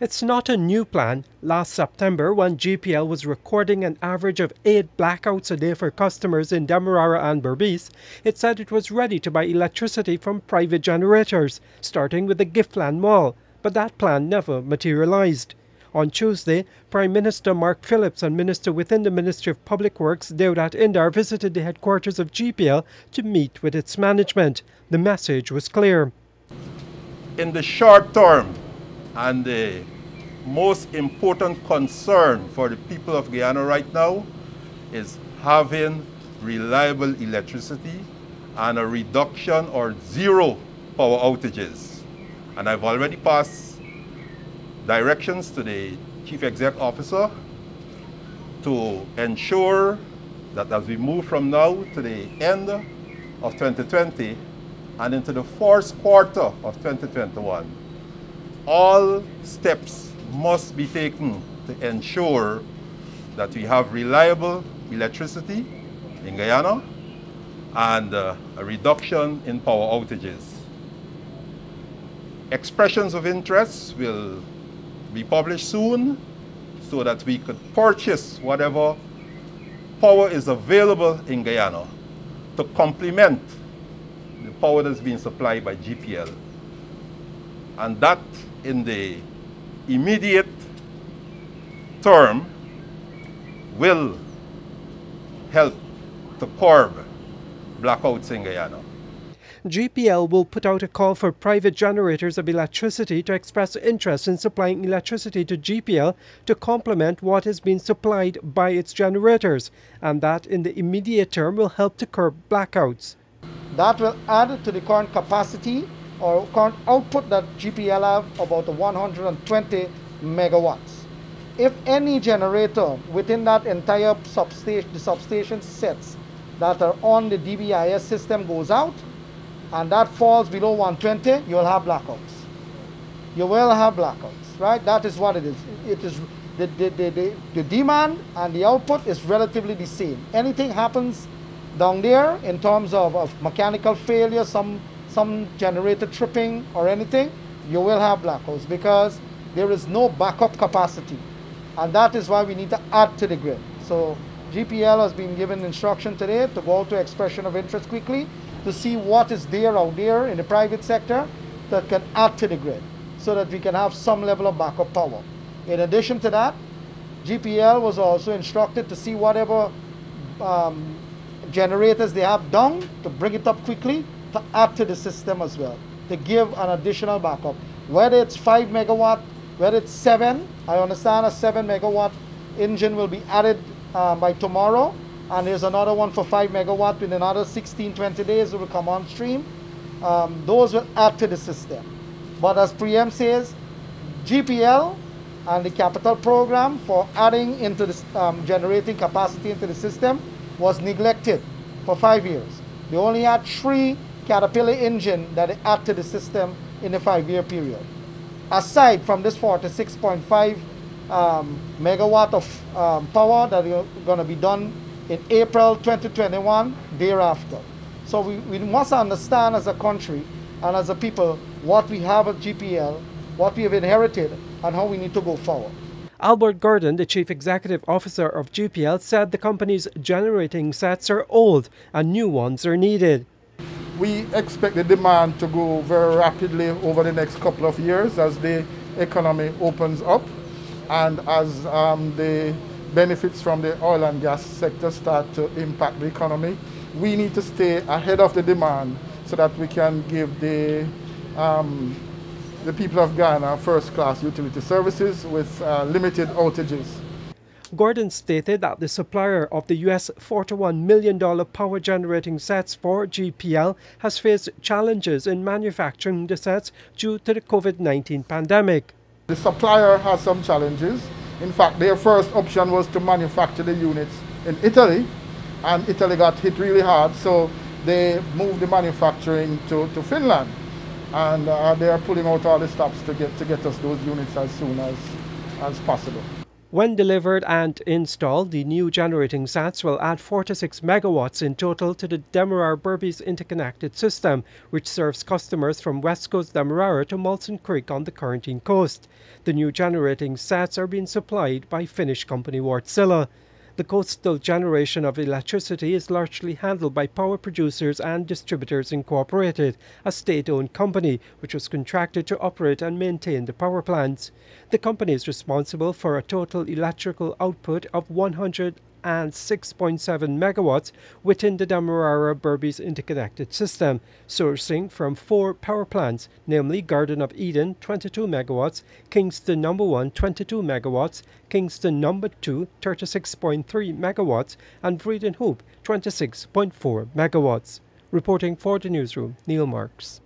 It's not a new plan. Last September, when GPL was recording an average of 8 blackouts a day for customers in Demerara and Berbice, it said it was ready to buy electricity from private generators, starting with the Gpl'S Mall, but that plan never materialized. On Tuesday, Prime Minister Mark Phillips and Minister within the Ministry of Public Works, Deodat Indar, visited the headquarters of GPL to meet with its management. The message was clear. In the short term, and the most important concern for the people of Guyana right now is having reliable electricity and a reduction or zero power outages. And I've already passed directions to the Chief Exec Officer to ensure that as we move from now to the end of 2020 and into the first quarter of 2021, all steps must be taken to ensure that we have reliable electricity in Guyana and a reduction in power outages. Expressions of interest will be published soon so that we could purchase whatever power is available in Guyana to complement the power that's being supplied by GPL. And that in the immediate term will help to curb blackouts in Guyana. GPL will put out a call for private generators of electricity to express interest in supplying electricity to GPL to complement what is being supplied by its generators, and that in the immediate term will help to curb blackouts. That will add to the current capacity or current output that GPL have, about 120 megawatts. If any generator within that entire substation, the substation sets that are on the DBIS system goes out, and that falls below 120, you'll have blackouts. You will have blackouts, right? That is what it is. It is the demand and the output is relatively the same. Anything happens down there in terms of mechanical failure, some generator tripping or anything, you will have blackouts because there is no backup capacity. And that is why we need to add to the grid. So GPL has been given instruction today to go to expression of interest quickly to see what is there out there in the private sector that can add to the grid so that we can have some level of backup power. In addition to that, GPL was also instructed to see whatever generators they have down to bring it up quickly to add to the system as well, to give an additional backup. Whether it's 5 megawatt, whether it's 7, I understand a 7 megawatt engine will be added by tomorrow, and there's another one for 5 megawatt in another 16-20 days it will come on stream. Those will add to the system. But as Priem says, GPL and the capital program for adding into the generating capacity into the system was neglected for 5 years. They only had 3 Caterpillar engine that they add to the system in the 5-year period. Aside from this 46.5 megawatt of power that is going to be done in April 2021 thereafter. So we must understand as a country and as a people what we have at GPL, what we have inherited, and how we need to go forward. Albert Gordon, the Chief Executive Officer of GPL, said the company's generating sets are old and new ones are needed. We expect the demand to grow very rapidly over the next couple of years as the economy opens up and as the benefits from the oil and gas sector start to impact the economy. We need to stay ahead of the demand so that we can give the people of Ghana first-class utility services with limited outages. Gordon stated that the supplier of the US $41 million power generating sets for GPL has faced challenges in manufacturing the sets due to the COVID-19 pandemic. The supplier has some challenges. In fact, their first option was to manufacture the units in Italy, and Italy got hit really hard, so they moved the manufacturing to Finland. And they are pulling out all the stops to get us those units as soon as possible. When delivered and installed, the new generating sets will add 46 megawatts in total to the Demerara-Berbice interconnected system, which serves customers from West Coast Demerara to Molson Creek on the Corentyne coast. The new generating sets are being supplied by Finnish company Wärtsilä. The coastal generation of electricity is largely handled by Power Producers and Distributors Incorporated, a state-owned company which was contracted to operate and maintain the power plants. The company is responsible for a total electrical output of 106.7 megawatts within the Demerara-Berbice interconnected system, sourcing from 4 power plants, namely Garden of Eden 22 megawatts, Kingston No. 1 22 megawatts, Kingston No. 2 36.3 megawatts, and Vredenhoop 26.4 megawatts. Reporting for the newsroom, Neil Marks.